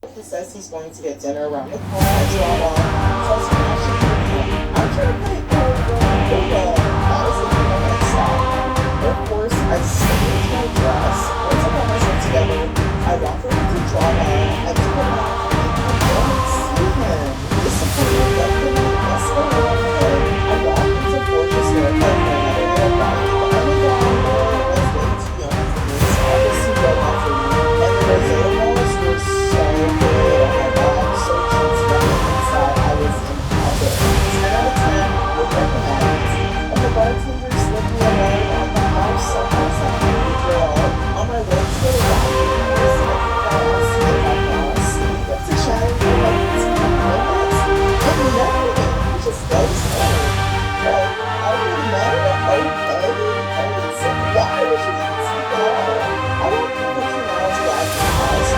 He says he's going to get dinner around the corner. So I'm trying to play that was the next stop. Of course, I saved my dress. Once I got myself together, I walked over to drama. I took him out. I don't see him. Disappointed that the mess went on. I walked into gorgeous haircut for another little body. But I was down there. It was way too young for me. So I was too good enough for me. And the rosé walls were so good. I got so transparent inside. I was in heaven. 10 out of 10 would recommend. And the bartender slipped me away on the house somewhere something to grill. On my way to the doctor, I asked me if I was asleep. Got to chatting for like 10 minutes. And nothing. He just goes in. Like, other than that, okay. And so why would you even speak at all? I don't think that you know to that house.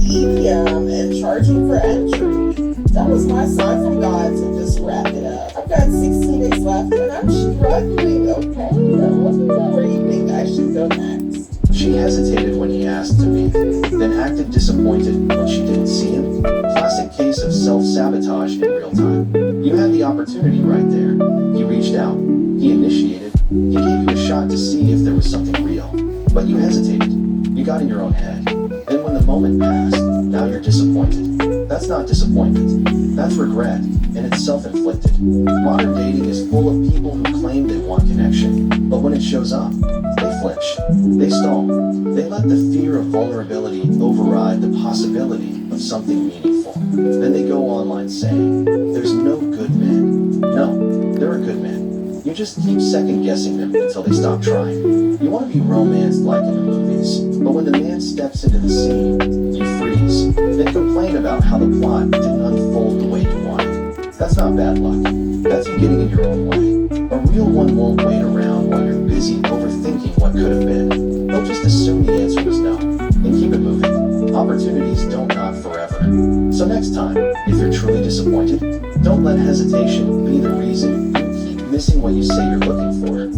EPM and charging for entry. That was my sign from God to just wrap it up. I've got 16 days left and I'm struggling, okay? Where do you think I should go next? She hesitated when he asked to meet, then acted disappointed when she didn't see him. Classic case of self-sabotage in real time. You had the opportunity right there. He reached out. He initiated. He gave you a shot to see if there was something real. But you hesitated. You got in your own head. Then when the moment passed, now you're disappointed. That's not disappointment. That's regret, and it's self-inflicted. Modern dating is full of people who claim they want connection, but when it shows up, they flinch, they stall, they let the fear of vulnerability override the possibility of something meaningful. Then they go online saying, there's no good men. No, there are good men. You just keep second-guessing them until they stop trying. You want to be romanced like in the movies, but when the man steps into the scene, you freeze, then complain about how the plot didn't unfold the way you wanted. That's not bad luck. That's you getting in your own way. A real one won't wait around while you're busy overthinking what could have been. They'll just assume the answer was no, and keep it moving. Opportunities don't knock forever. So next time, if you're truly disappointed, don't let hesitation be the reason you keep missing what you say you're looking for.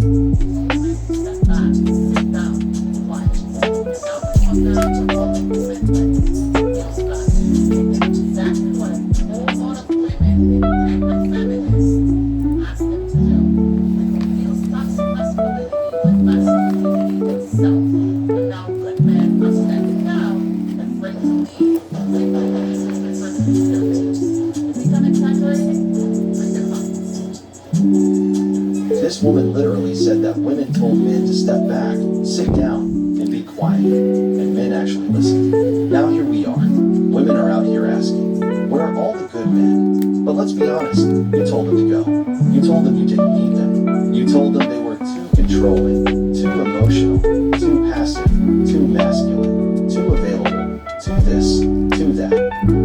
This woman literally said that women told men to step back, sit down, and be quiet, and men actually listened. Now here we are. Women are out here asking, where are all the good men? But let's be honest, you told them to go. You told them you didn't need them. You told them they were too controlling, too emotional, too passive, too masculine, too available, too this, too that.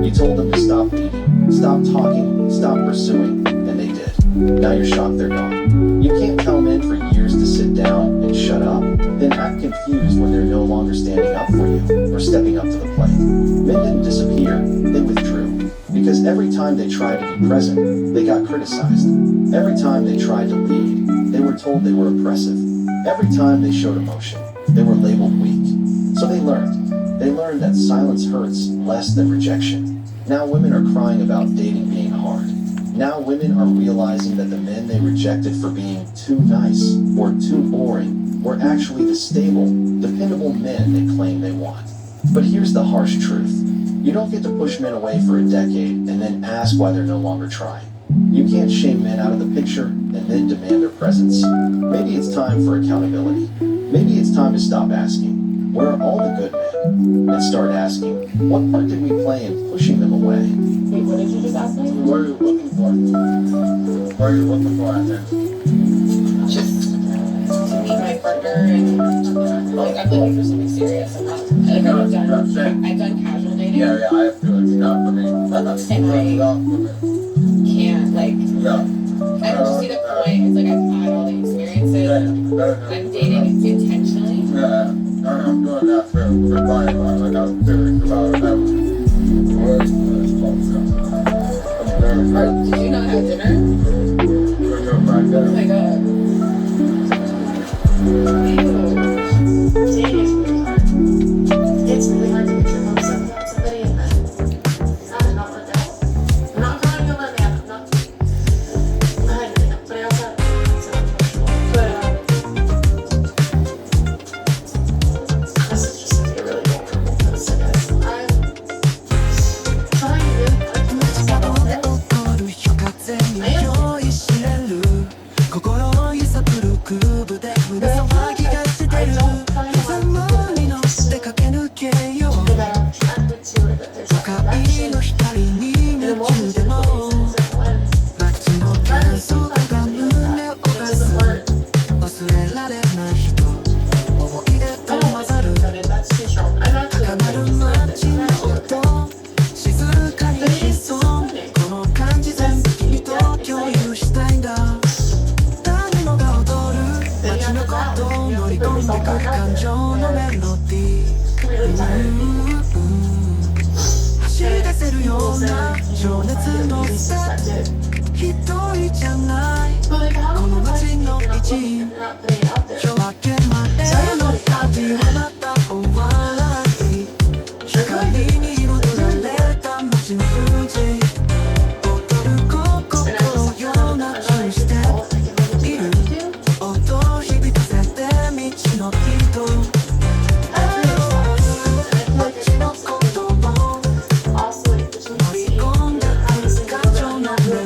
You told them to stop leading, stop talking, stop pursuing, and they did. Now you're shocked they're gone. You can't tell men for years to sit down and shut up, then act confused when they're no longer standing up for you or stepping up to the plate. Men didn't disappear, they withdrew. Because every time they tried to be present, they got criticized. Every time they tried to lead, they were told they were oppressive. Every time they showed emotion, they were labeled weak. So they learned. They learned that silence hurts less than rejection. Now women are crying about dating being hard. Now women are realizing that the men they rejected for being too nice or too boring were actually the stable, dependable men they claim they want. But here's the harsh truth. You don't get to push men away for a decade and then ask why they're no longer trying. You can't shame men out of the picture and then demand their presence. Maybe it's time for accountability. Maybe it's time to stop asking, where are all the good men? And start asking, what part did we play in pushing them away? Wait, what did you just ask me? What are you looking for? What are you looking for out there? Just to meet my partner and like I'm looking for something serious. I'm not like I've done casual dating. Yeah, I have to. It's not for me. And I Not for me. can't like Yeah. I don't see the point. It's like I've had all the experiences. I'm dating intentionally. Yeah. I'm doing that for fun. Like I'm serious about it. Did you not have dinner? Oh my god. Ew. Dang. It's really hard to get your hopes up about something. ような情熱の suspected. 一人じゃない But like, how こ do の you 街 think の you're not 一 putting 員 you're not putting it out there? 夜明けまでの旅はまた終わらない光に彩られた街の風景踊る心 And I was の just よ like, うな I'm 気 not して even all I can really do. 音を響かせて道の人 I feel like there's also like between the city and every single other not really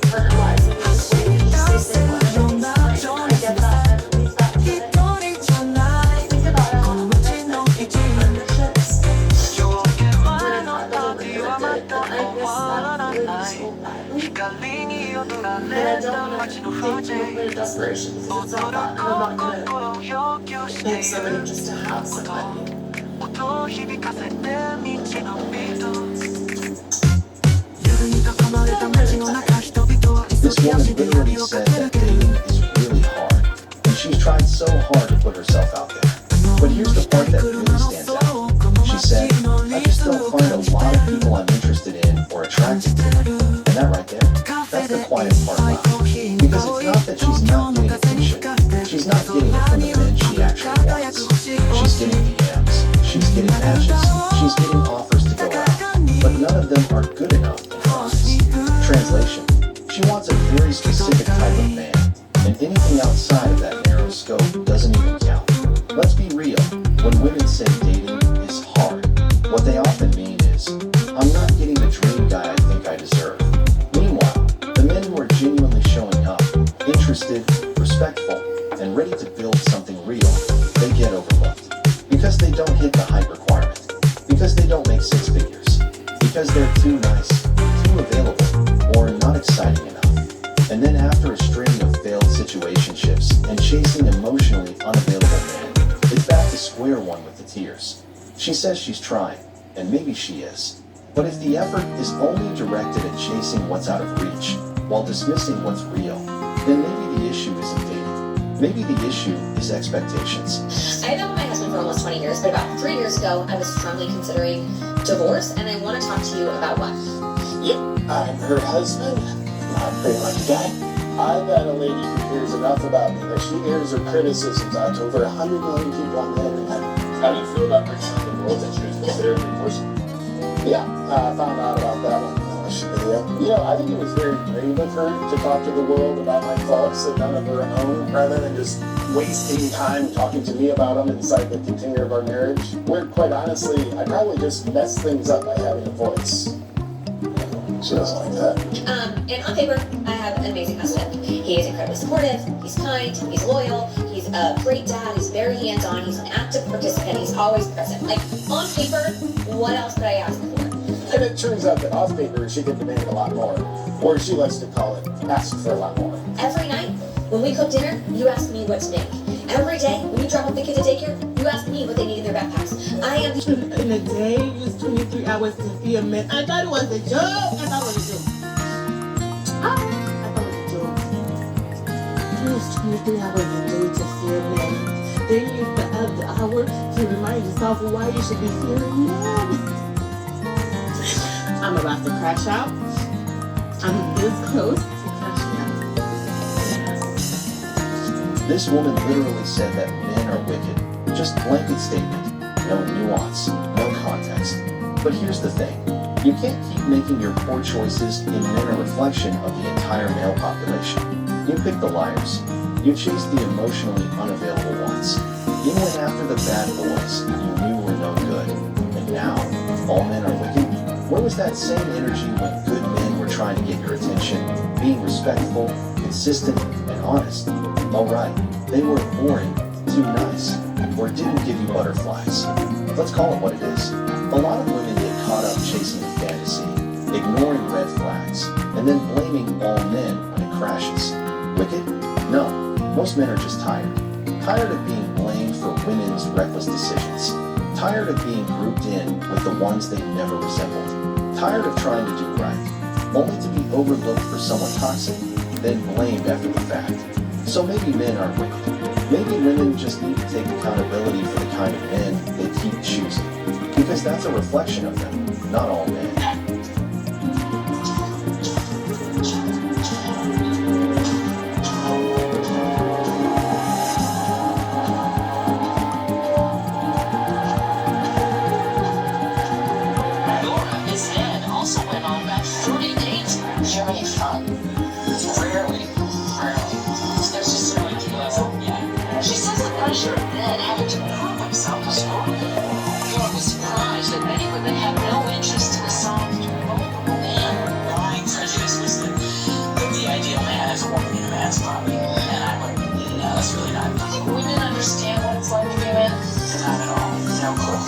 partner wise. I mean, just the way you say things, like, I get that, I believe that. But 一人じゃない think about it, この街の一員 partnerships. 夜明け When 前 I の thought those 旅 were はま connected, た and I 終 miss わら that な really い so badly. 光に彩ら And I れた don't want 街 to の think 風 a 景 little bit of desperation because it's 踊 not る that. And I'm not gonna 心を要求して make い somebody る just to have somebody. 音を響かせて道の人夜に囲まれた街の中人々は This woman literally said that dating is really hard, and she's tried so hard to put herself out there. But here's the part that really stands out. She said, I just don't find a lot of people I'm interested in or attracted to. And that right there, that's the quiet part about it. Because it's not that she's not getting attention. She's not getting it from the men she actually wants. She's getting DMs. She's getting matches. She's getting offers to go out. But none of them are good enough in her eyes. Translation, she wants a very specific type of man, and anything outside of that narrow scope doesn't even count. Let's be real, when women say dating is hard, what they often mean is, I'm not getting the dream guy I think I deserve. Meanwhile, the men who are genuinely showing up, interested, respectful, and ready to build something real, they get overlooked. Because they don't hit the height requirement. Because they don't make six figures. Because they're too nice, too available, or not exciting enough. And then after a string of failed situationships and chasing emotionally unavailable men, it's back to square one with the tears. She says she's trying, and maybe she is. But if the effort is only directed at chasing what's out of reach, while dismissing what's real, then maybe the issue isn't dating. Maybe the issue is expectations. I've been with my husband for almost 20 years, but about 3 years ago, I was strongly considering divorce, and I want to talk to you about what? Yep, I'm her husband. I'm a pretty lucky guy. I've got a lady who cares enough about me that she airs her criticisms out to over 100 million people on the internet. How do you feel about bringing out the world that she was considering divorce? Yeah, I found out about that one in the election video. You know, I think it was very brave of her to talk to the world about my faults and none of her own, rather than just wasting time talking to me about them inside the container of our marriage. Where, quite honestly, I probably just messed things up by having a voice. She doesn't like that. And on paper, I have an amazing husband. He is incredibly supportive, he's kind, he's loyal, he's a great dad, he's very hands-on, he's an active participant, he's always present. Like, on paper, what else could I ask for? And it turns out that off paper, she can demand a lot more. Or she likes to call it, ask for a lot more. Every night, when we cook dinner, you ask me what to make. Every day, when you drop off the kids at daycare, you ask me what they need in their backpacks. I am In a day, use 23 hours to be a man. I thought it was a joke. I thought it was a joke. I thought it was a joke. Use 23 hours a day to fear men. Then use the other hour to remind yourself why you should be fearing men. I'm about to crash out. I'm this close to crashing out. This woman literally said that men are wicked. Just blanket statement. No nuance, no context. But here's the thing. You can't keep making your poor choices in men a reflection of the entire male population. You pick the liars. You chase the emotionally unavailable ones. You went after the bad boys you knew were no good. And now, all men are wicked? Where was that same energy when good men were trying to get your attention, being respectful, consistent, and honest? Oh right, they were boring, too nice, or didn't give you butterflies. Let's call it what it is. A lot of women get caught up chasing a fantasy, ignoring red flags, and then blaming all men when it crashes. Wicked? No, most men are just tired. Tired of being blamed for women's reckless decisions. Tired of being grouped in with the ones they never resembled. Tired of trying to do right, only to be overlooked for someone toxic, then blamed after the fact. So maybe men aren't wicked. Maybe women just need to take accountability for the kind of men they keep choosing. Because that's a reflection of them, not all men. had no interest in a soft, vulnerable man. My prejudice was that the ideal man is a woman in a man's body. And I went, no, that's really not. I think women understand what it's like to be a man. Not at all. No clue.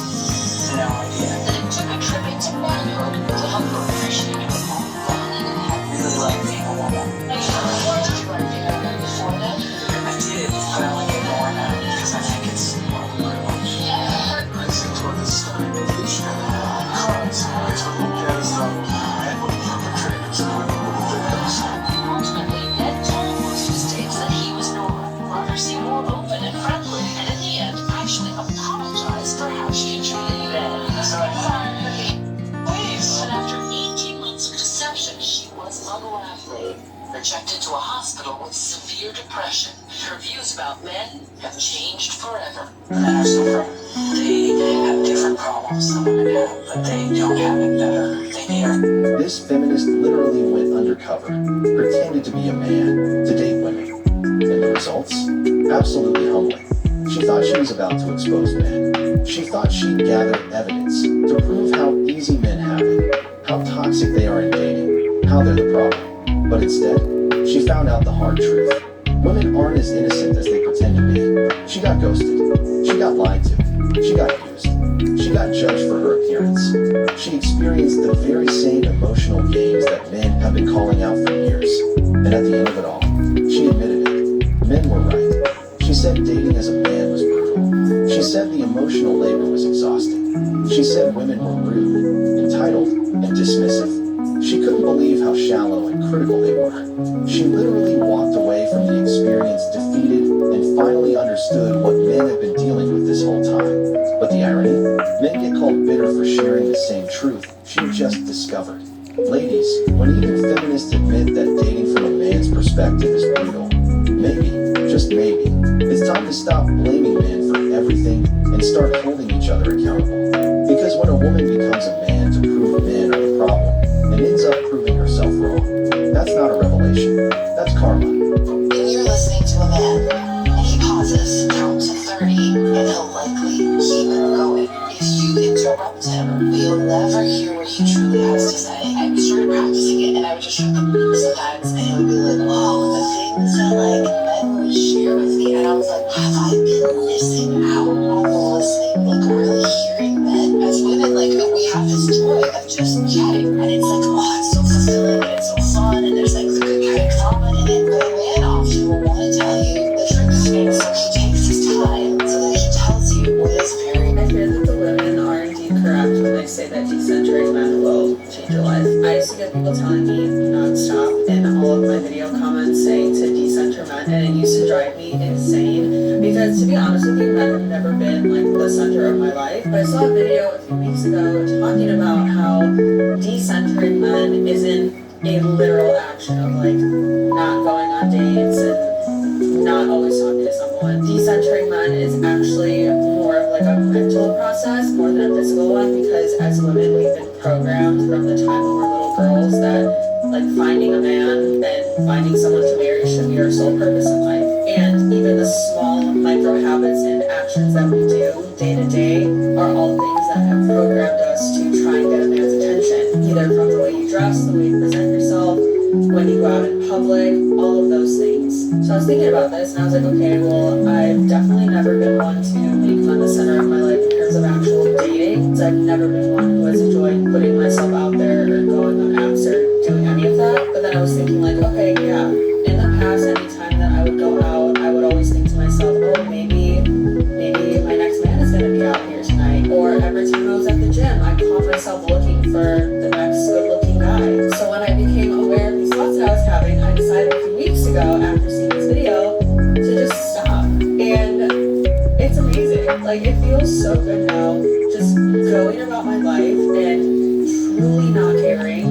No idea. And it took a trip into manhood to help her appreciate it. I really like being a woman. Did you like being a man before that? I did, but I like it more now because I think it's more of a privilege. Yeah. I think toward the stunning illusion of crimes, it's what look at as though men were the perpetrators and women were the victims. Ultimately, Ned told Lucy states that he was normal. Rather seemed more open and friendly, and in the end, actually apologized for how she had treated Ben. So I thought, please. And after 18 months of deception, she was unraveling. Rejected to a hospital with severe depression. Her views about men have changed forever. Men are suffering. They have different problems than women have, but they don't have it better. They need her. This feminist literally went undercover, pretended to be a man, to date women. And the results? Absolutely humbling. She thought she was about to expose men. She thought she'd gather evidence to prove how easy men have it, how toxic they are in dating, how they're the problem. But instead, she found out the hard truth. Women aren't as innocent as they pretend to be. She got ghosted. She got lied to. She got used. She got judged for her appearance. She experienced the very same emotional games that men have been calling out for years. And at the end of it all, she admitted it. Men were right. She said dating as a man was brutal. She said the emotional labor was exhausting. She said women were rude, entitled, and dismissive. She couldn't believe how shallow and critical they were. She literally walked away from the experience defeated and finally understood what men have been dealing with this whole time. But the irony? Men get called bitter for sharing the same truth she just discovered. Ladies, when even feminists admit that dating from a man's perspective is brutal, maybe, just maybe, it's time to stop blaming men for everything and start holding each other accountable. Because when a woman becomes a man to prove men are the problem, and ends up proving herself wrong, that's not a revelation. That's karma. If you're listening to a man, and he pauses, counts to 30, and he'll likely keep going. If you interrupt him, you'll never hear what he truly has to say. I started practicing it, and I would just shut them sometimes, and it would be like, wow, the things that, men would share with me, and I was like, have I been missing out on listening, really hearing men? As women, we have this joy of just chatting, and it's like, oh, it's so fulfilling, and it's so fun, and there's, the good kind of drama in it, but a man often will want to tell you the truth, and so he takes his time, so that he tells you what is very... I fear that the women are indeed correct when they say that decentering men will change your life. I used to get people telling me nonstop in all of my video comments saying to decenter men, and it used to drive me insane because, to be honest with you, men have never been the center of my life. But I saw a video a few weeks ago talking about how decentering men isn't a literal action of not going on dates and not always talking to someone. Decentering men is actually more of a mental process more than a physical one, because as women we've been programmed from the time when we're little girls that finding a man and finding someone to marry should be our sole purpose in life. And even the small micro habits and actions that we do day to day are all things that have programmed us to try and get a man's attention, either from the way you dress, the way you present yourself, when you go out in public, all of those things. So I was thinking about this and I was like, okay, well, I've definitely never been one to make men the center of my life in terms of actual dating. So I've never been one who has enjoyed putting myself out there or going on apps or doing any of that. But then I was thinking okay, yeah, in the past, anytime that I would go out, I would always think to myself, oh, maybe my next man is gonna be out here tonight. Or every time I was at the gym, I caught myself looking for the next good-looking guy. So when I became aware of these thoughts that I was having, I decided a few weeks ago, after seeing this video, to just stop. And it's amazing. It feels so good now, just going about my life and truly not caring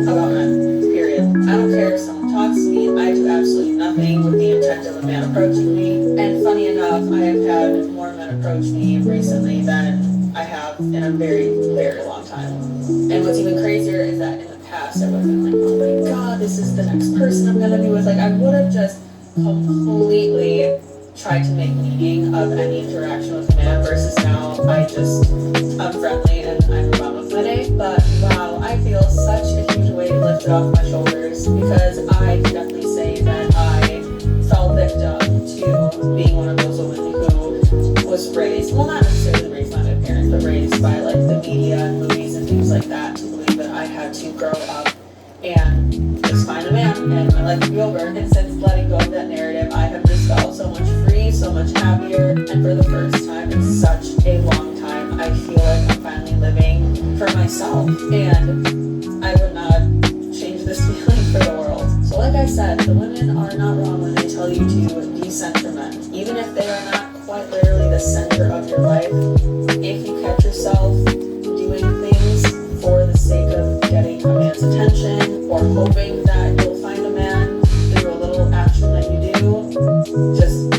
about men, period. I don't care if someone talks to me, I do absolutely nothing with the intent of a man approaching me. And funny enough, I have had more men approach me recently than I have in a very, very long time. And what's even crazier is that in the past, I would have been oh my god, this is the next person I'm gonna be with. I would have just completely tried to make meaning of any interaction with a man, versus now I'm friendly and I move on with my day. it off my shoulders because I can definitely say that I fell victim to being one of those women who was raised, well, not necessarily raised by my parents, but raised by like the media and movies and things like that to believe that I had to grow up and just find a man and my life would be over. And since letting go of that narrative, I have just felt so much free, so much happier, and for the first time in such a long time, I feel like I'm finally living for myself, and I would not change this feeling for the world. So like I said, the women are not wrong when they tell you to decenter men, even if they are not quite literally the center of your life. If you catch yourself doing things for the sake of getting a man's attention or hoping that you'll find a man through a little action that you do, just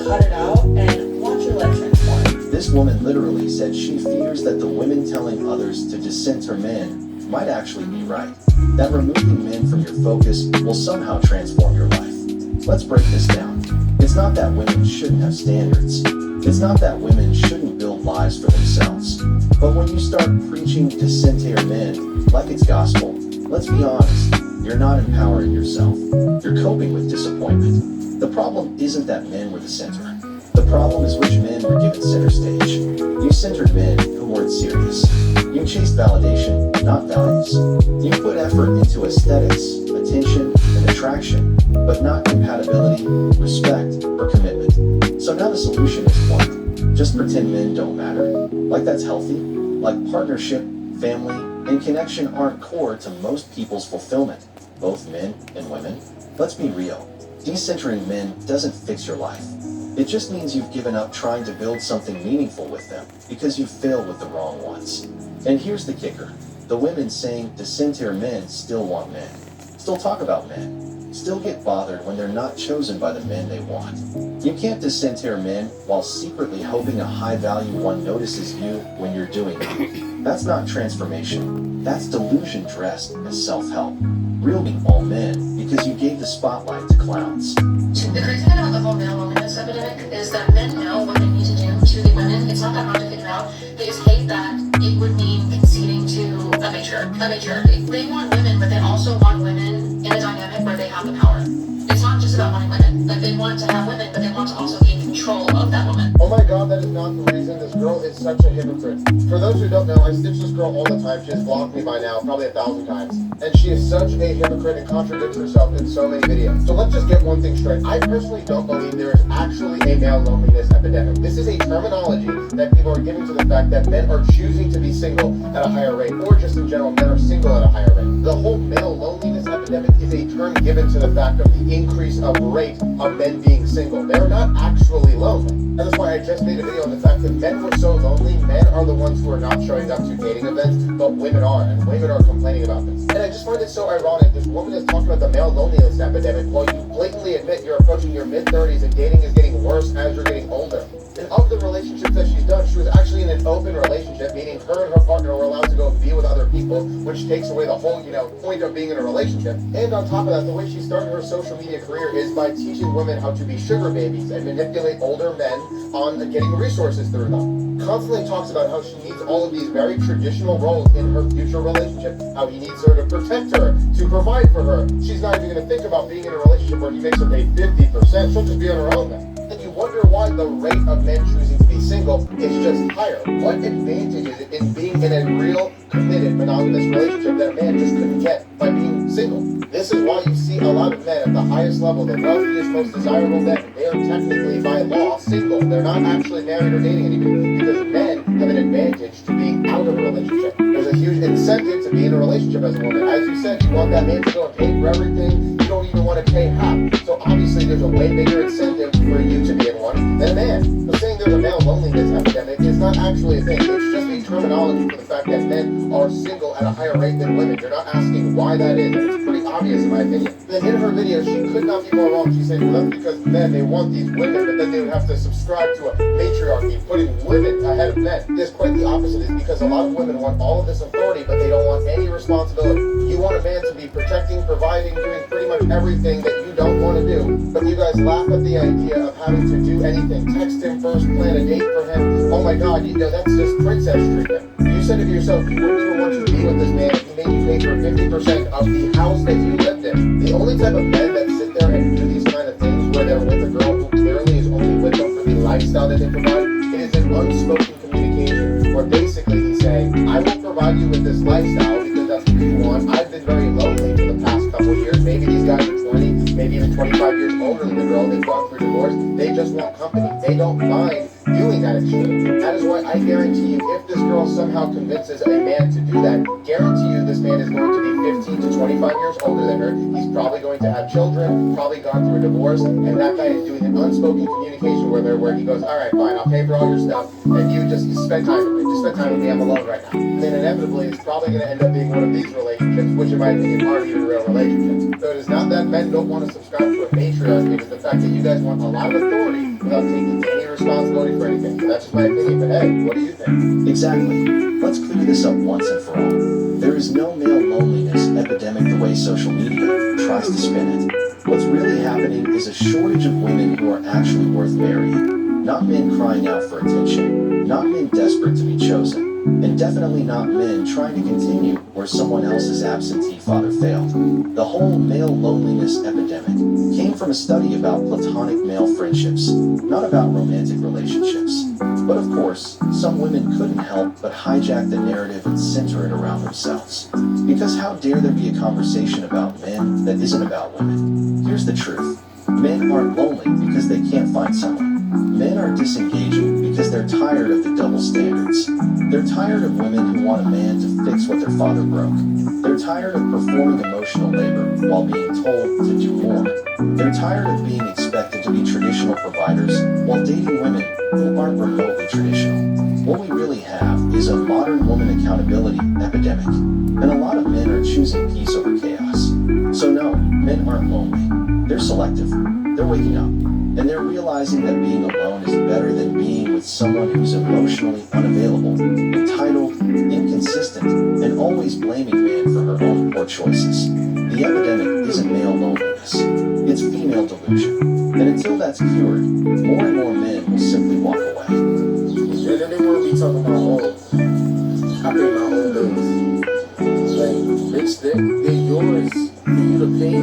cut it out and watch your life transform. This woman literally said she fears that the women telling others to dissent men might actually be right. That removing men from your focus will somehow transform your life. Let's break this down. It's not that women shouldn't have standards. It's not that women shouldn't build lives for themselves. But when you start preaching dissenter men like it's gospel, let's be honest, you're not empowering yourself. You're coping with disappointment. The problem isn't that men were the center. The problem is which men were given center stage. You centered men who weren't serious. You chased validation, not values. You put effort into aesthetics, attention, and attraction, but not compatibility, respect, or commitment. So now the solution is what? Just pretend men don't matter? Like that's healthy? Like partnership, family, and connection aren't core to most people's fulfillment, both men and women? Let's be real. Decentering men doesn't fix your life. It just means you've given up trying to build something meaningful with them because you failed with the wrong ones. And here's the kicker. The women saying dissenter men still want men. Still talk about men. Still get bothered when they're not chosen by the men they want. You can't dissenter men while secretly hoping a high-value one notices you when you're doing it. That's not transformation. That's delusion dressed as self-help. Real being all men because you gave the spotlight to clowns. The crazy thing about the whole male loneliness epidemic is that men know what they need to do to the women. It's not that hard to figure out. They just hate that it would mean conceding to a matriarchy. They want women, but they also want women in a dynamic where they have the power. It's not just about wanting women. Like, they want to have women, but they want to also gain control of that woman. Oh my god, that is not the reason. This girl is such a hypocrite. For those who don't know, I stitch this girl all the time. She has blocked me by now, probably 1,000 times. And she is such a hypocrite and contradicts herself in so many videos. So let's just get one thing straight. I personally don't believe there is actually a male loneliness epidemic. This is a terminology that people are giving to the fact that men are choosing to be single at a higher rate, or just in general, men are single at a higher rate. The whole male loneliness epidemic is a term given to the fact of the increase of rate of men being single. They're not actually lonely. And that's why I just made a video on the fact that men were so lonely. Men are the ones who are not showing up to dating events, but women are, and women are complaining about this. And I just find it so ironic. This woman is talking about the male loneliness epidemic while you blatantly admit you're approaching your mid-30s and dating is getting worse as you're getting older. And of the relationships that she's done, she was actually in an open relationship, meaning her and her partner were allowed to go be with other people, which takes away the whole, point of being in a relationship. And on top of that, the way she started her social media career is by teaching women how to be sugar babies and manipulate older men on getting resources through them. Constantly talks about how she needs all of these very traditional roles in her future relationship, how he needs her to protect her, to provide for her. She's not even going to think about being in a relationship where he makes her pay 50%. She'll just be on her own then. And you wonder why the rate of men choosing to be single is just higher. What advantage is it in being in a real, committed, monogamous relationship that a man just couldn't get by being single? This is why you see a lot of men at the highest level, the wealthiest, most desirable men, they are technically, by law, single. They're not actually married or dating anybody because men have an advantage to being out of a relationship. There's a huge incentive to be in a relationship as a woman. As you said, you want that man to go and pay for everything. You don't even want to pay half. So obviously there's a way bigger incentive for you to be in one than a man. So saying there's a male loneliness epidemic is not actually a thing. It's just a terminology for the fact that men are single at a higher rate than women. You're not asking why that is, and it's pretty obvious in my opinion. Then in her video, she could not be more wrong. She said, well, that's because men, they want these women, but then they would have to subscribe to a matriarchy, putting women ahead of men. It's quite the opposite. Is because a lot of women want all of this authority, but they don't want any responsibility. You want a man to be protecting, providing, doing pretty much everything that you don't want to do. But you guys laugh at the idea of having to do anything. Text him first, plan a date for him. Oh my God, that's just princess treatment. You said it yourself, you wouldn't even want to be with this man if he made you pay for 50% of the house that you lived in. The only type of men that sit there and do these kind of things where they're with a girl who clearly is only with them for the lifestyle that they provide, it is an unspoken communication where basically he's saying, I will provide you with this lifestyle because that's what you want. I've been very lonely for the past couple of years. Maybe these guys are 20, maybe even 25 years older than the girl. They've gone through divorce. They just want company. They don't mind doing that exchange. That is why I guarantee you, if this girl somehow convinces a man to do that, guarantee you this man is going to be 15 to 25 years older than her. He's probably going to have children, probably gone through a divorce, and that guy is doing an unspoken communication where he goes, all right, fine, I'll pay for all your stuff, and you just spend time with me. Just spend time with me. I'm alone right now. And then inevitably, it's probably going to end up being one of these relationships, which in my opinion aren't even real relationships. So it is not that men don't want to subscribe to a matriarchy, it is the fact that you guys want a lot of authority without taking any responsibility for anything. So that's just my opinion, but hey, what do you think? Exactly. Let's clear this up once and for all. There is no male loneliness epidemic the way social media tries to spin it. What's really happening is a shortage of women who are actually worth marrying. Not men crying out for attention. Not men desperate to be chosen. And definitely not men trying to continue where someone else's absentee father failed. The whole male loneliness epidemic came from a study about platonic male friendships, not about romantic relationships. But of course, some women couldn't help but hijack the narrative and center it around themselves. Because how dare there be a conversation about men that isn't about women? Here's the truth. Men aren't lonely because they can't find someone. Men are disengaging because they're tired of the double standards. They're tired of women who want a man to fix what their father broke. They're tired of performing emotional labor while being told to do more. They're tired of being expected to be traditional providers while dating women who aren't remotely traditional. What we really have is a modern woman accountability epidemic, and a lot of men are choosing peace over chaos. So no, men aren't lonely. They're selective. They're waking up. And they're realizing that being alone is better than being with someone who's emotionally unavailable, entitled, inconsistent, and always blaming man for her own poor choices. The epidemic isn't male loneliness. It's female delusion. And until that's cured, more and more men will simply walk away. And then they want to be talking about, oh, I pay my own bills. Like, bitch, they're yours for you to pay.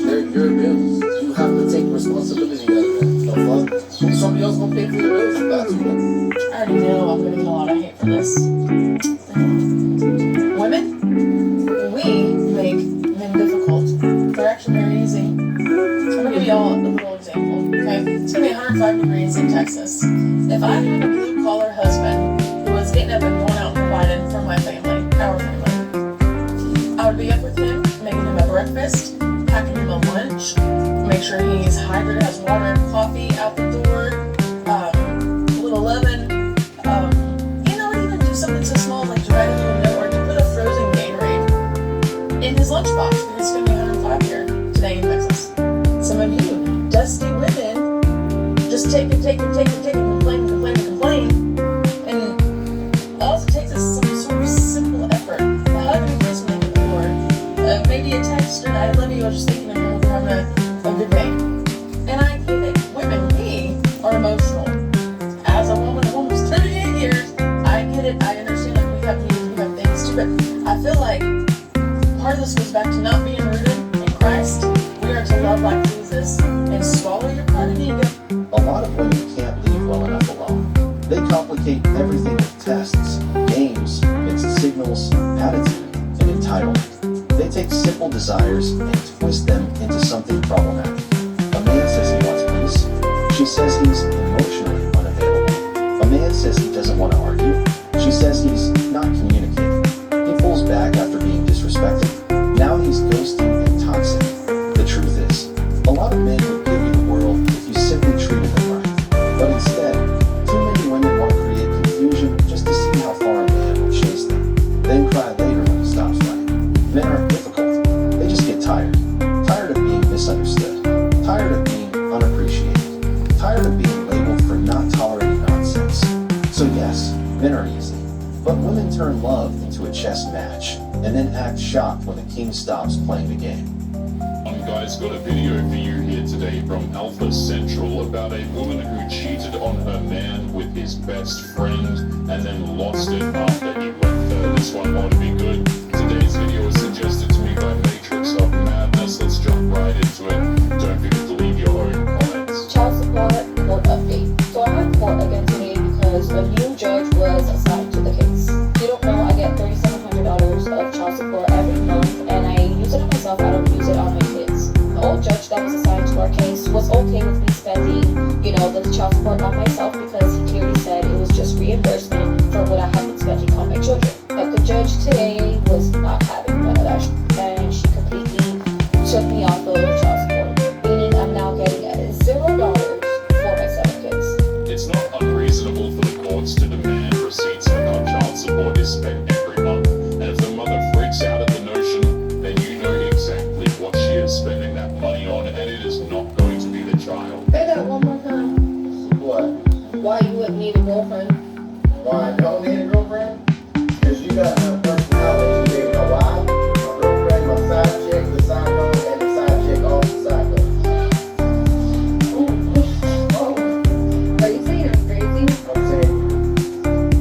They're your bills. You have to take responsibility out of that. The fuck? Somebody else gonna pay for your bills? That's you. I already know I'm gonna get a lot of hate for this. Women, we make men difficult. They're actually very easy. I'm gonna give you all a little example, okay? It's gonna be 105 degrees in Texas. If I had a blue-collar husband who was getting up and going out and providing for my family, our family, I would be up with him, making him a breakfast, packing him a lunch, make sure he's hydrated, has water and coffee out the door, a little lemon, even do something so small like writing you a note or to put a frozen Gatorade in his lunchbox because it's going to be 105 here today in Texas. Some of you dusty women just take it, complain, and all it takes is some sort of simple effort. A hug and a kiss when they get the door, maybe a text or I love you, I was just thinking of you, we're having a good day. And I get it. Women, we are emotional. As a woman of almost 38 years, I get it. I understand that we have needs, we have things too, but I feel like part of this goes back to not being rooted in Christ. We are to love like Jesus and swallow your pride and ego. A lot of women can't leave well enough alone. They complicate everything with tests, games, mixed signals, attitude, and entitlement. They take simple desires and twist them into something problematic. A man says he wants peace. She says he's emotionally unavailable. A man says he doesn't want to argue. She says he's not communicating. He pulls back after being disrespected. Now he's ghosting and toxic. The truth is, a lot of men would give you the world if you simply treated them right. But instead, too many women want to create confusion just to see how far a man will chase them. Then cry later when he stops running. Men aren't difficult. They just get tired. Tired of being misunderstood. Tired of being unappreciated. Tired of being labeled for not tolerating nonsense. So yes, men are easy. But women turn love into a chess match and then act shocked when the king stops playing the game. Guys, got a video for you here today from Alpha Central about a woman who cheated on her man with his best friend and then lost it after he left her. This one won't be good. Today's video is suggested child support every month, and I use it on myself. I don't use it on my kids. The old judge that was assigned to our case was okay with me spending, the child support on myself because he clearly said it was just reimbursement for what I had been spending on my children. But the judge today was not having none of that, and she completely took me off of child support, meaning I'm now getting $0 for my 7 kids. It's not unreasonable for the courts to demand receipts for how child support is spent every month. And if the mother freaks out at the notion, then you know exactly what she is spending that money on, and it is not going to be the child. Say that one more time. What? Why you wouldn't need a girlfriend? Why I don't need a girlfriend? Because you got a personality, you know why? My girlfriend, my side chick, the side girl, and the side chick, all the side girls. Are you saying I'm crazy? I'm saying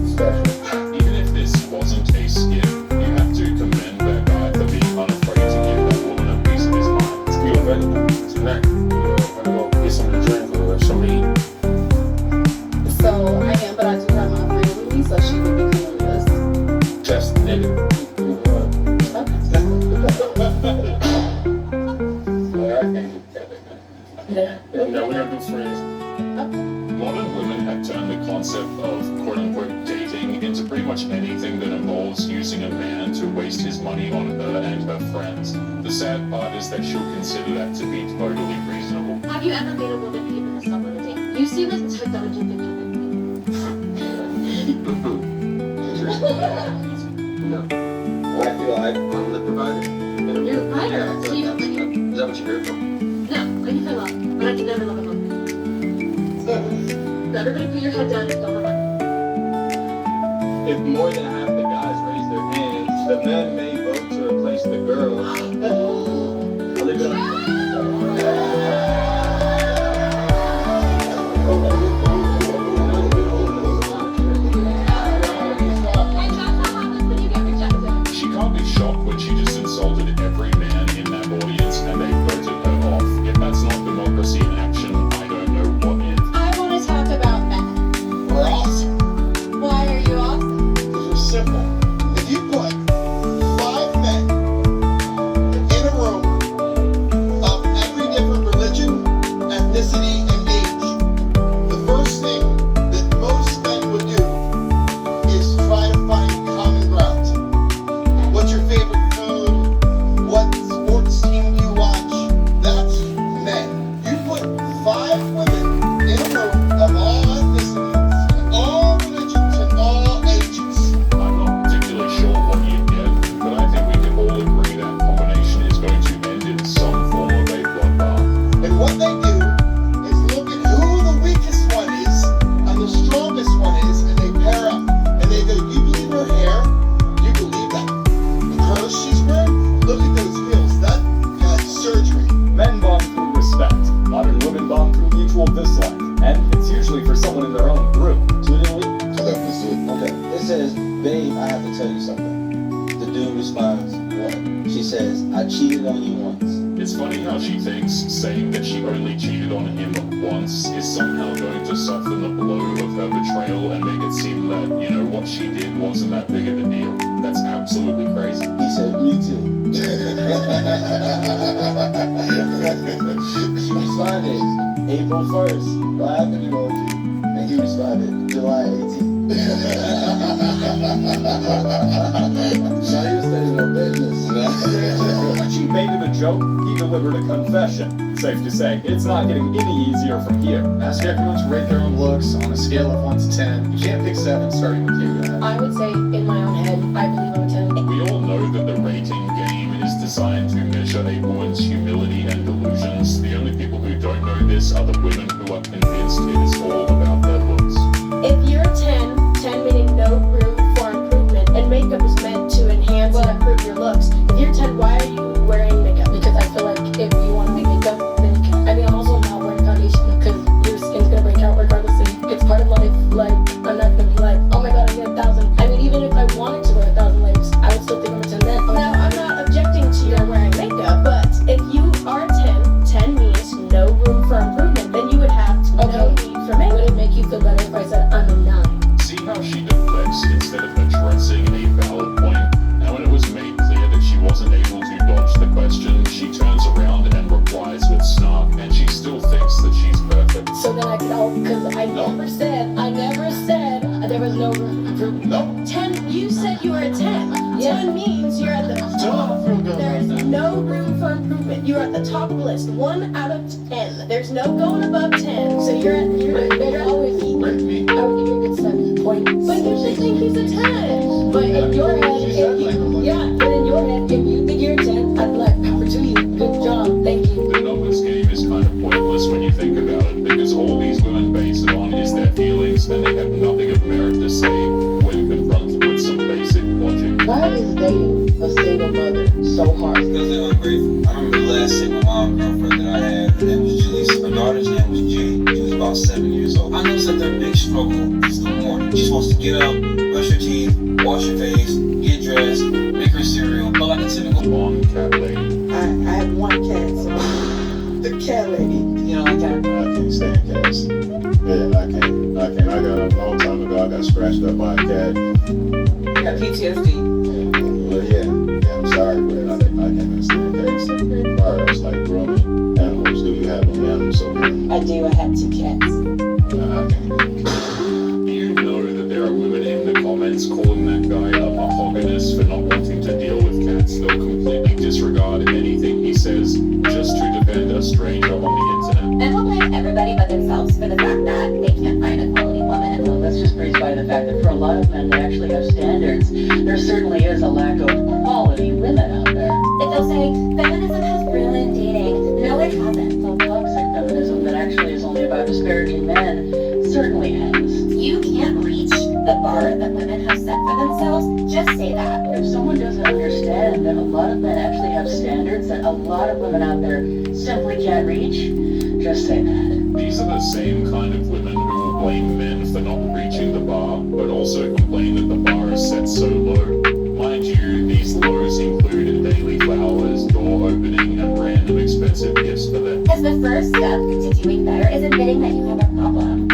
special. Even if this wasn't a skit, you have to commend that guy for being unafraid to give that woman a piece of his mind. Let's be available tonight. I'm gonna go get something to drink or something to eat. So I am, but I do have my friend with me, so she would be cool with this. Just nigga. Yeah. No, we're gonna do friends. Modern women have turned the concept of quote-unquote dating into pretty much anything that involves using a man to waste his money on her and her friends. The sad part is that she'll consider that to be totally reasonable. Have you ever made a woman pay for herself on a date? You seem like the type that would do things like No. I feel like I'm the provider. You're a provider, so you don't like it. Is that what you heard from? No, I can feel love, but I can never love a woman. So everybody put your head down and don't remember. If more than half the guys raise their hands, the men may vote to replace the girls. I'll leave it up. And that's what happens when you get rejected. She can't be shocked when she just insulted every man in that audience and they voted her off. If that's not democracy in action, I don't know what is. I want to talk about men. We're awesome. Why are you awesome? Because we're simple. If you put 5 men in a room of every different religion, ethnicity, and age, the first thing that most men would do is try to find common ground. What's your favorite food? What sports team do you watch? That's men. You put 5 women in a room of all ethnicities, all religions, and all ages. I'm not particularly sure what you get, but I think we can all agree that combination is going to end in some form of a bloodbath. And what they do is look at who the weakest one is and the strongest one is, and they pair up. And they go, you believe her hair? You believe that curls she's wearing? Look at those heels. That had surgery. Men bond through respect. Modern women bond through mutual dislike. And it's usually for someone in their own group. Okay, it says, babe, I have to tell you something. The dude responds, what? She says, I cheated on you once. It's funny how she thinks saying that she only cheated on him once is somehow going to soften the blow of her betrayal and make it seem that, what she did wasn't that big of a deal. That's absolutely crazy. He said, me too. She responded, April 1st, laughing emoji. And he responded, July 18th. Now he was standing no business. When she made it a joke, he delivered a confession. Safe to say, it's not getting any easier from here. Ask everyone to rate their own looks on a scale of 1 to 10. You can't pick 7 starting with you guys. I would say, in my own head, I believe I'm a 10. We all know that the rating game is designed to measure a woman's humility and delusions. The only people who don't know this are the women who are convinced it is all about their looks. If you're a 10, 10 meaning no room for improvement, and makeup is meant to enhance and improve your looks. If you're 10, why are you wearing makeup? Because I feel like if you want to make makeup, then you can. I mean, I'm also not wearing foundation because your skin's gonna break out regardless. It's part of life. Like, I'm not gonna be like, oh my god, I get 1,000. I mean, even if I wanted to wear 1,000 layers, I would still think I'm a 10 then. Now, I'm not objecting to your wearing makeup, but if you are a 10, 10 means no room for improvement, then you would have no need for makeup. Would it make you feel better if I said I'm a 9? See how she deflects instead of addressing a valid point? And when it was made clear You're at the top of the list. 1 out of 10. There's no going above 10. So you're always Rate me. I would give you a good 7 point. But you should think he's a 10. But in your head, She said like, but in your head, if you think you're a 10, I'd be like, power to you. Good job. Thank you. The numbers game is kind of pointless when you think about it, because all these women base it on is their feelings, and they have nothing of merit to say when confronted with some basic logic. Why is dating a single mother so hard? Because they're ungrateful. I remember the last single mom girlfriend that I had. Her name was Julie. Her daughter's name was Jane. She was about 7 years old. I noticed that their big struggle is the morning. She's supposed to get up, brush her teeth, wash her face, get dressed, make her cereal, but like a typical Long cat lady. I have one cat, so the cat lady. You know, like that. I can't stand cats. Yeah, I can't. I got a long time ago, I got scratched up by a cat. I got PTSD. But yeah, I'm sorry, but I can't stand cats. As far as like grooming animals, do you have any animals over there? I do. I have 2 cats. I can't. Do you know that there are women in the comments calling that guy a mahoganyist for not wanting to deal with cats? They'll completely disregard anything he says just to defend a stranger on the internet. And we'll blame everybody but themselves for the fact that they can't find a quality woman. Well, that's just raised by the fact that for a lot of men that actually have standards, there certainly is a lack of quality women out there. If they'll say, feminism has ruined dating. No, it hasn't. Well, toxic feminism that actually is only about disparaging men certainly has. You can't reach the bar that women have set for themselves. Just say that. If someone doesn't understand that a lot of men actually have standards that a lot of women out there simply can't reach, just say that. These are the same kind of women who will blame men for not reaching the bar, but also complain that the bar is set so low. Mind you, these lows include daily flowers, door opening, and random expensive gifts for them. Because the first step to doing better is admitting that you have a problem.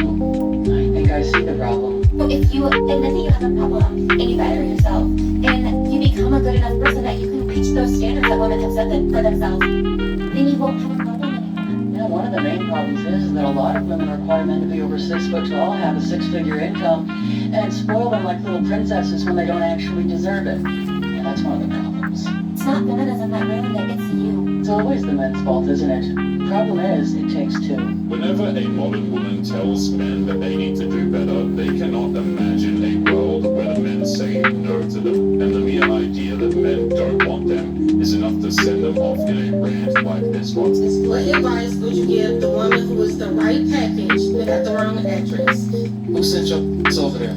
I think I see the problem. So if you admit that you have a problem and you better yourself, and you become a good enough person that you can reach those standards that women have set for themselves, then you won't have a problem anymore. Yeah, one of the main problems is that a lot of women require men to be over 6 foot tall, have a 6-figure income, and spoil them like little princesses when they don't actually deserve it. Yeah, that's one of the problems. It's not feminism that ruined it, it's you. It's always the men's fault, isn't it? Problem is, it takes 2. Whenever a modern woman tells men that they need to do better, they cannot imagine a world where the men say no to them, and the mere idea that men don't want them is enough to send them off in a rant like this one. What advice would you give the woman who is the right package but got the wrong address? Who sent your over there?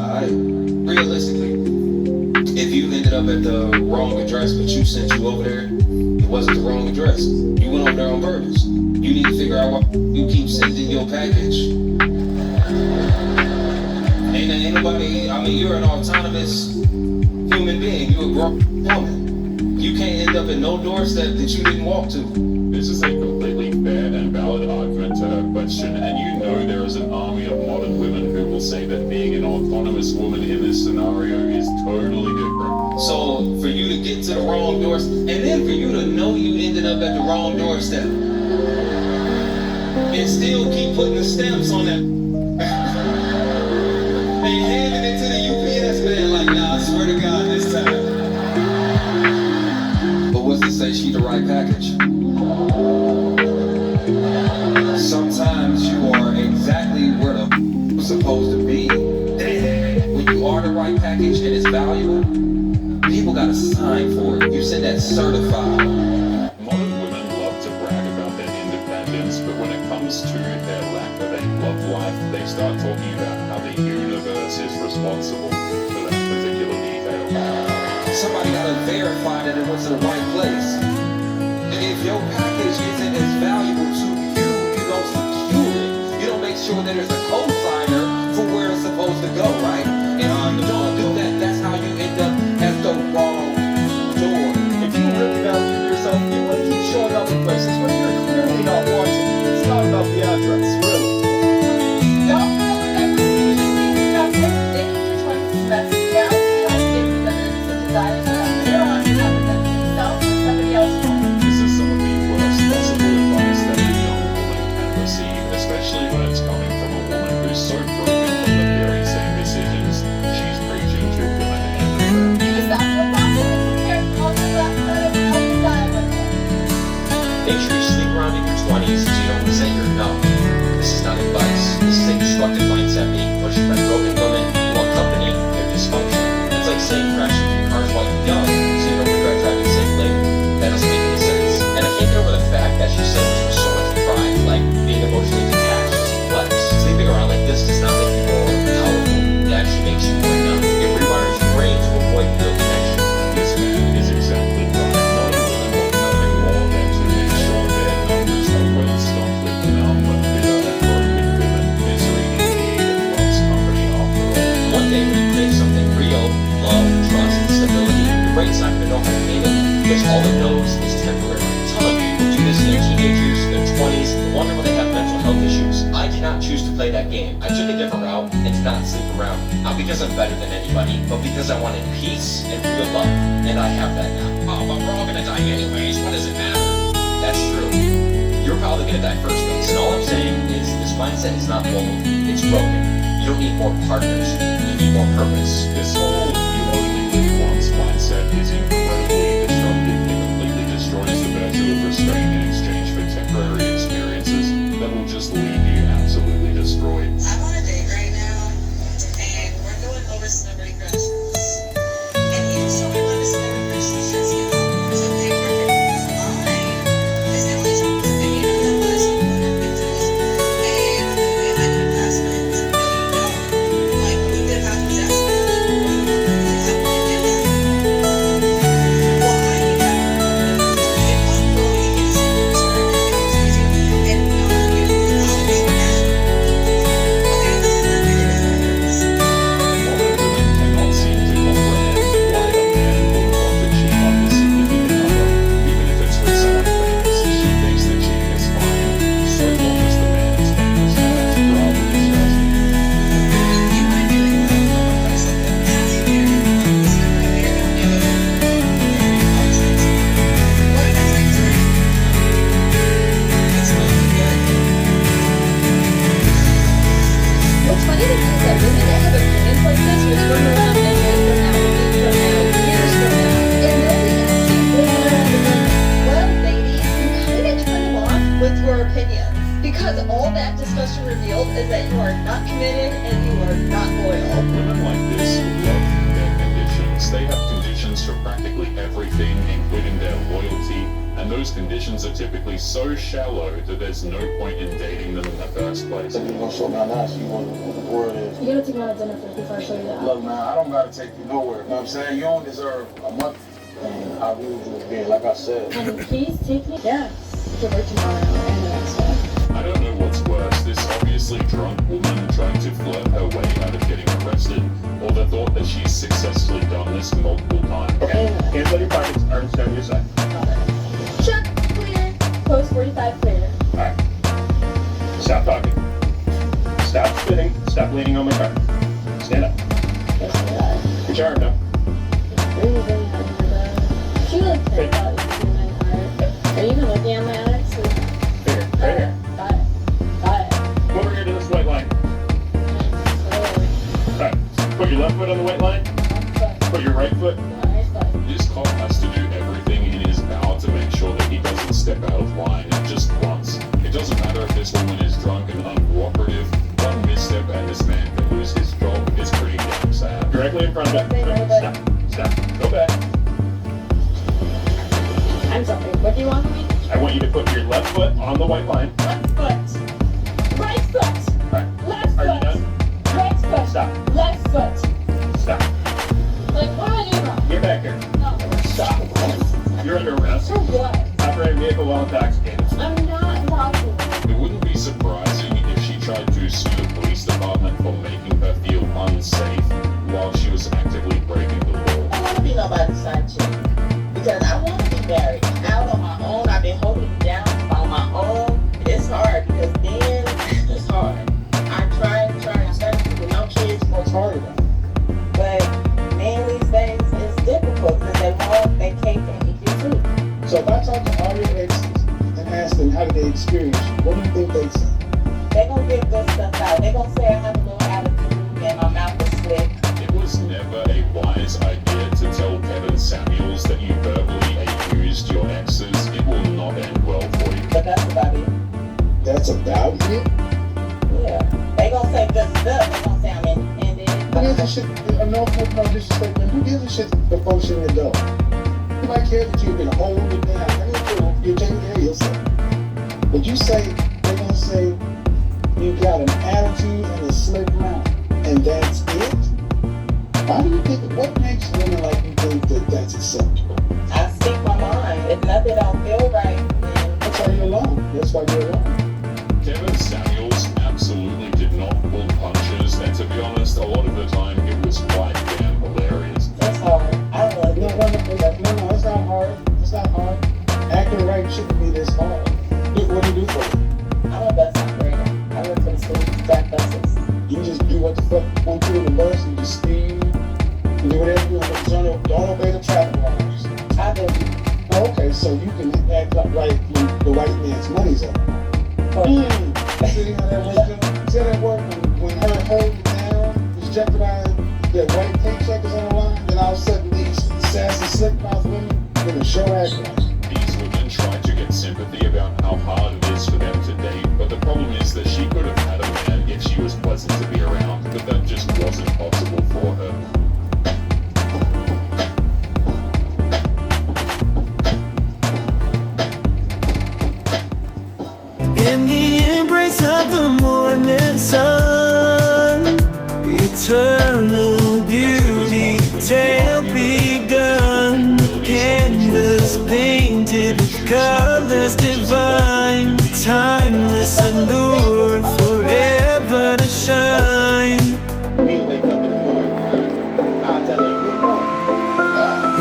Alright, realistically, if you ended up at the wrong address but you sent you over there, it wasn't the wrong address. You went over there on purpose. You need to figure out why you keep sending your package. Ain't nobody, I mean, you're an autonomous human being. You're a grown woman. You can't end up at no doorstep that you didn't walk to. This is a completely fair and valid argument to her question, and you know there is an army of modern women who will say that being an autonomous woman in this scenario is totally different. So for you to get to the wrong doorstep, and then for you to know you ended up at the wrong doorstep, and still keep putting the stamps on that, and handing it to the UPS man like, nah, I swear to God this time. But what's to say she the right package? Sometimes you are exactly where you're supposed to be. When you are the right package and it's valuable, people gotta sign for it. You send that certified. Modern women love to brag about their independence, but when it comes to their lack of a love life, they start talking about how the universe is responsible for that particular detail. Somebody gotta verify that it went to the right place. If your package isn't as valuable to you, you don't secure it. You don't make sure that there's a co-signer for where it's supposed to go, right? And if you don't do that, that's how you end up at the wrong door. If you really value yourself, you wouldn't keep showing up in places where you're clearly not wanted. It's not about the address, really. Don't feel like that that's what they need to try to express. Now it's trying to get together and some desires that they don't want to have with them themselves or somebody else. This is some of the worst possible advice that a young woman can receive, especially when it's coming from a woman who's so broken from the very same decisions she's preaching to women everywhere. Is that your problem? all it knows is temporary. A ton of people do this in their teenage years, their 20s, and wonder when they have mental health issues. I did not choose to play that game. I took a different route and did not sleep around. Not because I'm better than anybody, but because I wanted peace and real love. And I have that now. Oh, but we're all gonna die anyways. What does it matter? That's true. You're probably gonna die first, though. And all I'm saying is this mindset is not old. It's broken. You don't need more partners. You need more purpose. This whole you only live once mindset is incredibly destructive. It completely destroys the virtue of restraint in exchange for temporary experiences that will just leave you absolutely destroyed. I'm on a date right now, and we're going over celebrity crushes. And he just told me what a celebrity crush is. You know, it's okay, perfect. It's fine. It's the only time that you know what is important because, and I need a password. No, you don't. Like, we did have to ask me. Modern women cannot seem to comprehend why a man would want to cheat on his significant other, even if it's with someone famous. She thinks that cheating is fine, so long as the man is famous, and that's rather disgusting. What's funny to me is that women that have opinions like this will turn around and years from now, years from now, and they'll be asking, well, lady, you kind of turn them off with your opinion. Because all that discussion revealed is that you are not committed and you are not loyal. Women like this love their conditions. They have conditions for practically everything, including their loyalty, and those conditions are typically so shallow that there's no point in dating them in the first place. You gonna show me how nice you want what the word is. You gotta take me out to dinner first before I show you that. Look, man, I don't gotta take you nowhere. You know what I'm saying? You don't deserve a month. And I really do again, like I said. And please take me. Yes. To work tomorrow and the next day. I don't know what's worse, this obviously drunk woman trying to flirt her way out of getting arrested, or the thought that she's successfully done this multiple times. Okay, hands on your pockets, arms down your side. Check. Clear. Post 45 clear. Alright. Stop talking. Stop spitting. Stop leaning on my car. Stand up. Put your arm down. Really, really happy with that. She like cared about you in my heart. Are you even looking at my ex? Here, right here. Got it. Got it. Come over here to this white line. Alright. Put your left foot on the white line. Put your right foot. This cop has to do everything in his power to make sure that he doesn't step out of line just once. It doesn't matter if this woman is drunk and uncooperative, one misstep and this man can lose his job. It's pretty damn sad. Directly in front of it. Stop. Stop. Go back. I'm sorry. What do you want from me? I want you to put your left foot on the white line. Left foot. Right foot. Alright. Left Are you foot. done? Right foot. Stop. Left foot. Stop. Like, what am I doing wrong? Get back here. No. Stop. You're under arrest. For what? Operating vehicle while intoxicated. I'm not talking. It wouldn't be surprising if she tried to sue the police department for making her feel unsafe while she was actively breaking the law. I don't want to be nobody's side chick because I want to be married out on my own. I've been holding it down on my own. It's hard because then it's hard. I try, especially with no kids, it's harder. But men these days it's difficult because they can't eat you too. So if I talk to all your exes and ask them how did they experience you, what do you think they say? They're going to get good stuff out. They're going to say I have a little attitude and my mouth is slick. It was never a wise idea to tell Kevin Samuels that you verbally abused your exes. It will not end well for you. But that's about it. That's about it? Yeah. They going to say good stuff. They going to say I'm independent. Who gives a shit? No disrespect, man. Who gives a shit the function in the door? Nobody cares that you've been holding it down. I mean, cool. You're taking care of yourself. But you say, they're going to say, you got an attitude and a slick mouth. And that's it? Why do you think, what makes women like you think that that's acceptable? I speak my mind. If nothing don't feel right, then That's why you're alone. That's why you're alone. Kevin Samuels absolutely did not pull punches, and to be honest, a lot of the time it was quite damn hilarious. it's hard. I love No, it. it's not hard. It's not do whatever you want, but don't obey the traffic laws. I know you. Okay, so you can act up right when the white man's money's up. See how that works? See how that works? When her holding down is jeopardized, their white paycheck is on the line, then all of a sudden these sassy, slick-mouthed women in a show act like. These women try to get sympathy about how hard it is for them to date, but the problem is that she could have had a man if she was pleasant to be around, but that just wasn't possible for her. In the embrace of the morning sun, eternal beauty, tale begun, canvas painted with colors divine, timeless allure, forever to shine.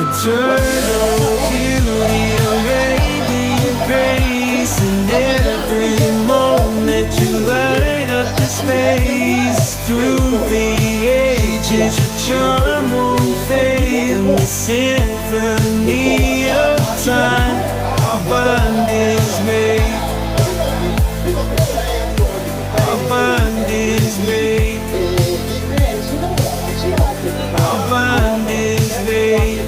Eternal beauty, a radiant grace, in every moment you light up the space. Through the ages, your charm won't fade. In the symphony of time, our bond is made. Our bond is made. Our bond is made.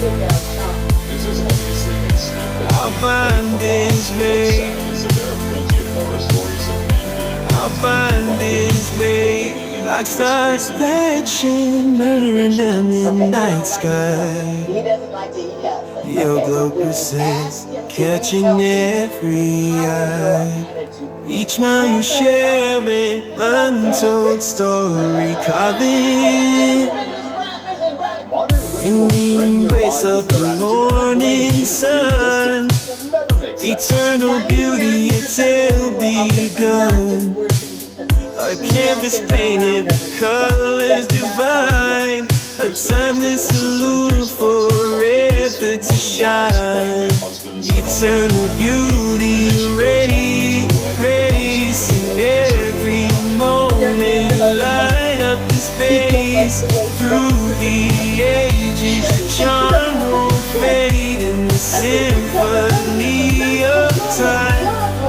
This is obviously been snapped. Our bond is made. So there are plenty of horror stories of men being Our bond is made. Like stars that shimmer in the midnight sky. He doesn't like to eat healthy. Your glow persists, catching every eye. Each mile you share an untold story, carving in the embrace of the morning sun. Eternal beauty, a tale begun. A canvas painted with colors divine. A timeless allure forever to shine. Eternal beauty, ready, grace in every moment. Light up the space through the ages. Charm won't fade in the symphony of time.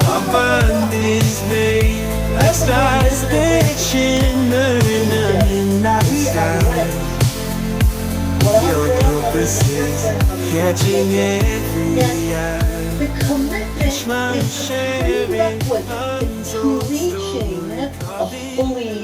Our bond is made. Like stars that shimmer in the midnight sky. Your purpose is catching every eye. The commitment is prerequisite to reaching a fully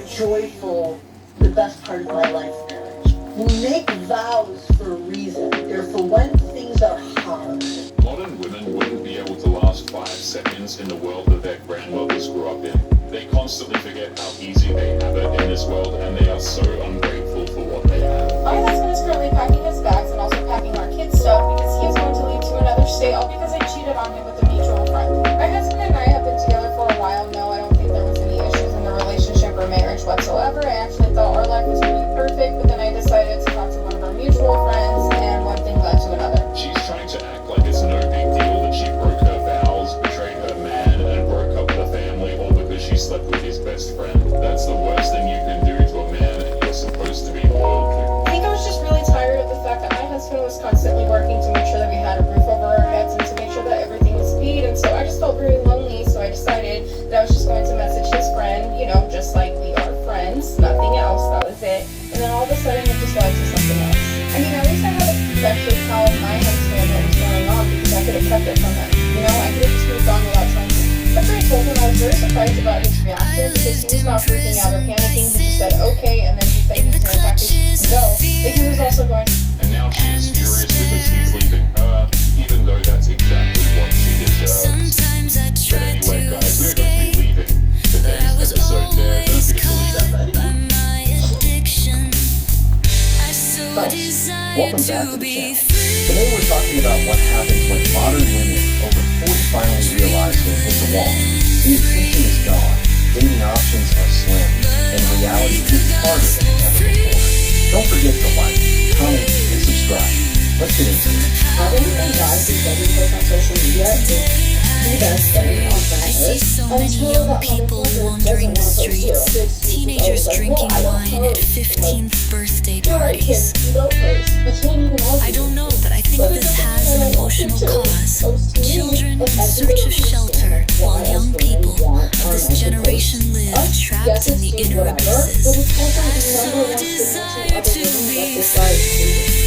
joyful, the best part of my life marriage. We make vows for a reason. They're for when things are hard. Modern women wouldn't be able to last 5 seconds in the world that their grandmothers grew up in. They constantly forget how easy they have it in this world, and they are so ungrateful for what they have. My husband is currently packing his bags and also packing our kids' stuff because he is going to leave to another state, all because I cheated on him with a mutual friend. My husband and I have been together for a while. No, I don't think there was any issues in the relationship or marriage whatsoever. I actually thought our life was pretty perfect, but then I decided to talk to one of our mutual friends, and one thing led to another. She's trying to act like it's no big deal that she broke her vows, betrayed her man, and broke up the family, all because she slept with his best friend. That's the worst thing you can do to a man you're supposed to be loyal to. I think I was just really tired of the fact that my husband was constantly working to make sure that we had a roof over our heads and to make sure that everything was paid, and so I just felt very lonely, so I decided that I was just going to message his friend, you know, just like we are friends, nothing else, that was it. And then all of a sudden it just led to something else. I mean, at least I had to actually tell my husband what was going on because I could have kept it from him. You know, I could have just moved on without trying to. After I told him, I was very surprised about his reaction because he was not freaking out or panicking. He just said okay, and then he said he was going to pack his shit and go. But he was also going to. And now she is furious because he's leaving her, even though that's exactly what she deserves. Sometimes I But try anyway, to guys, we're going to be leaving today's episode there. Don't forget to leave that by my addiction. I so desire Welcome back to to the be channel. Today we're talking about what happens when modern women over 40 finally realize they've hit the wall. The attention is gone, dating options are slim, and reality is harder than ever before. Don't forget to like, comment, and subscribe. Let's get into it. Having anxiety doesn't post on social media is the best thing on planet So many young people wandering the streets, teenagers drinking wine at 15th birthday parties. I don't know, but I think this has an emotional cause. Children in search of shelter, while young people of this generation live trapped in the inner abysses. I so desire to be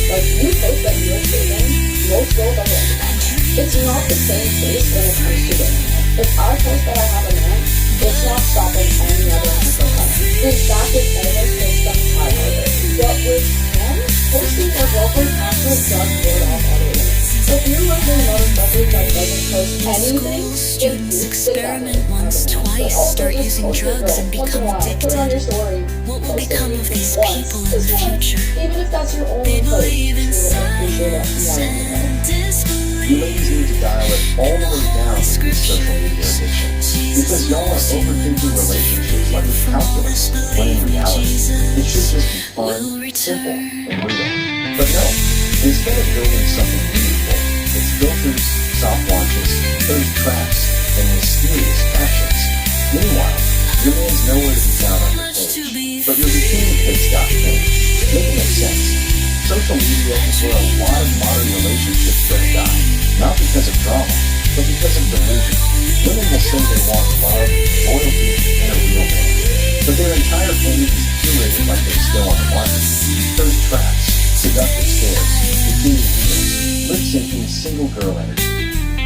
Like you post that you're dating, most girls are like, it's not the same case when it comes to women. If I post that I have a man, it's not stopping any other man from coming. In fact, it's almost makes them highlighted. But with men, posting their girlfriend actually does ward off other women. If you're one of those motherfuckers that doesn't post anything, students experiment once, twice, start using drugs and become addicted. What will become of these people in the future? Even if that's your only They post, believe in science and disbelief. You ladies need to dial it all the way down with these social media addictions. Because y'all are overthinking relationships like it's calculus, when in reality, it should just be fun, simple, and real. But no, instead of building something meaningful, it's filters, soft launches, thirst traps, and mysterious captions. Meanwhile, your man's nowhere to be found on your page, but your bikini pics got finished. Make it make sense. Social media is where a lot of modern relationships go to die. Not because of drama, but because of delusion. Women will say they want love, loyalty, and a real man. But their entire page is curated like they're still on the market. Thirst traps, seductive stares, bikini reels, lip-syncing single girl energy.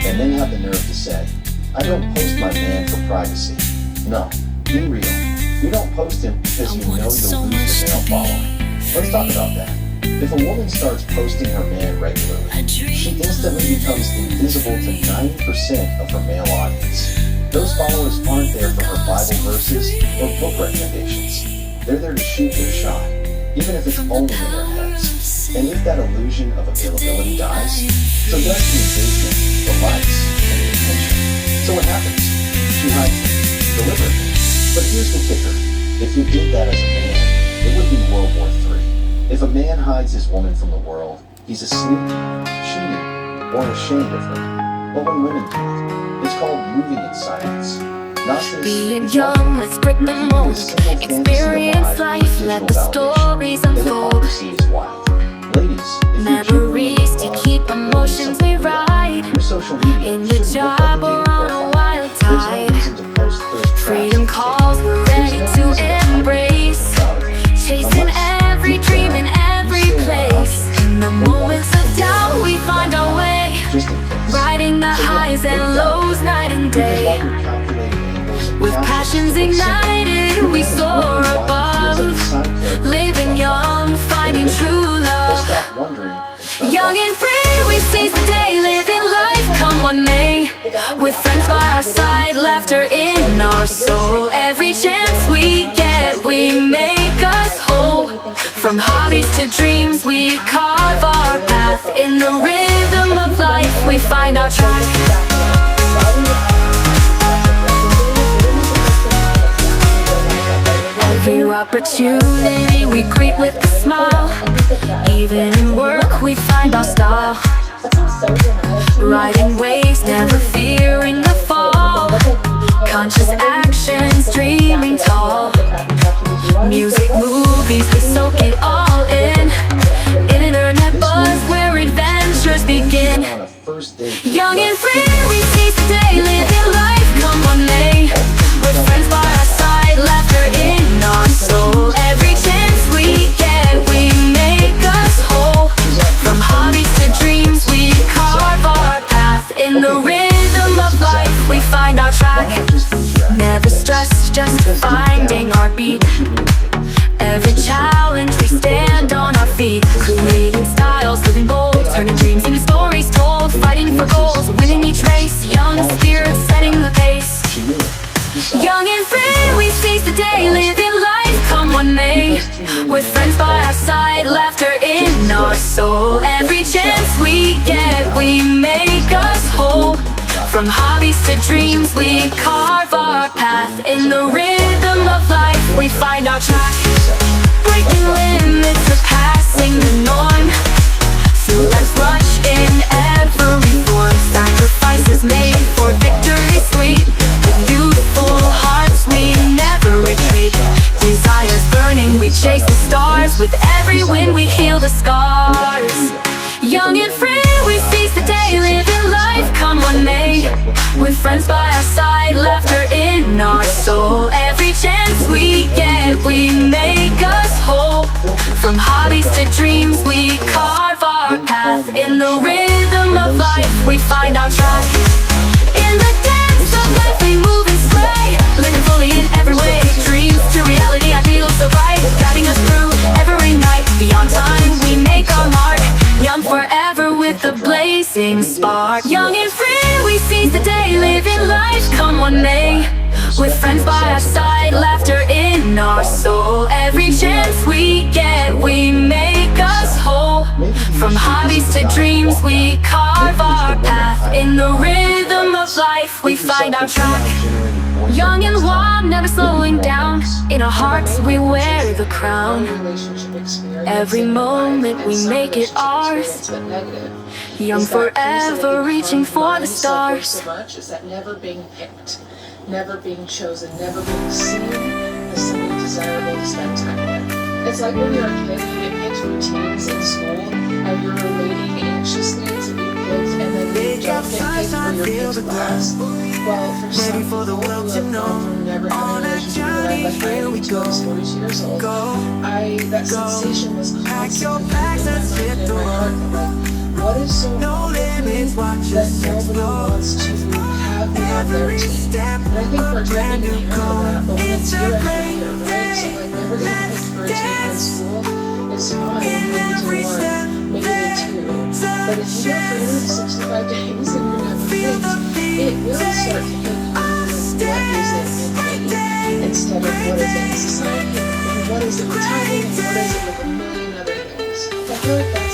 And then have the nerve to say, I don't post my man for privacy. No, be real. You don't post him because you know you'll lose your male follower. Let's talk about that. If a woman starts posting her man regularly, she instantly becomes invisible to 90% of her male audience. Those followers aren't there for her Bible verses or book recommendations. They're there to shoot their shot, even if it's only in their heads. And if that illusion of availability dies, so does the engagement, the likes, and the attention. So what happens? She hides them, deliberately. But here's the kicker. If you did that as a man, it would be World War III. If a man hides his woman from the world, he's a sneak, cheating, or ashamed of her. But when women do it, it's called moving in silence. Not this Being young, let's break the mold. Experience life, let the stories unfold. Ladies, Memories to keep emotions we ride. In the job or on a wild tide. Freedom calls, we're ready to embrace. Chasing every dream in every place. In the moments of doubt, we find our way. Riding the highs and lows night and day. With passions ignited, we soar above. Living young, finding true love. Young and free, we seize the day. Living life, come what may. With friends by our side, laughter in our soul. Every chance we get, we make us whole. From hobbies to dreams, we carve our path. In the rhythm of life, we find our track. Every opportunity we greet with a smile. Even in work we find our style. Riding waves, never fearing the fall. Conscious actions, dreaming tall. Music, movies, we soak it all in. Internet buzz where adventures begin. Young and free, we seize the day. Living life, come what may. With friends by our side, laughter in our soul. Every chance we get, we make us whole. From hobbies to dreams, we carve our path. In the rhythm of life, we find our track. Never stressed, just finding our beat. Every challenge, we stand on our feet. Creating styles, living bold. Turning dreams into stories told. Fighting for goals, winning each race. Young spirit, setting the pace. Young and free, we seize the day. Living life, come what may. With friends by our side, laughter in our soul. Every chance we get, we make us whole. From hobbies to dreams, we carve our path. In the rhythm of life, we find our track. Breaking limits, surpassing the norm. Through life's rush in every form. Sacrifices made for victory sweet. With youthful hearts, we never retreat. Desires burning, we chase the stars. With every win, we heal the scars. Young and free, we seize the day, living life, come what may. With friends by our side, laughter in our soul. Every chance we get, we make us whole. From hobbies to dreams, we carve our path. In the rhythm of life, we find our track. In the dance of life, we move and sway, living fully in every way. Dreams to reality, I feel so bright, guiding us through every night. Beyond time, we make our mark. Young forever with a blazing spark. Young and free, we seize the day, living life, come what may. With friends by our side, laughter in our soul. Every chance we get, we make us whole. From hobbies to dreams, we carve our path. In the rhythm of life, we find our track. Young and wild, never slowing down. In our hearts, we wear the crown. Every moment, we make it ours. Young forever, reaching for the stars. So much is that never being picked, never being chosen, never being seen as somebody desirable to spend time with. It's like when you're a kid, you get picked for teams in school, and you're waiting anxiously to be picked, and then you don't get picked for your picked class. Well, for some people who have gone from never having a relationship with their best friend until I was 42 years old, that sensation was constantly in my mind and in my heart. Like, what is so wrong with me that nobody wants to have me on their team? And I think we're trying to hear that, but when it's year after year, right? So like never getting picked for a team in school is fine, maybe to one, maybe to two. But if you go for 365 days and you're never picked, it will start to hit you with what is it in me instead of what is it in society, and what is it with timing, and what is it with a million other things. I feel like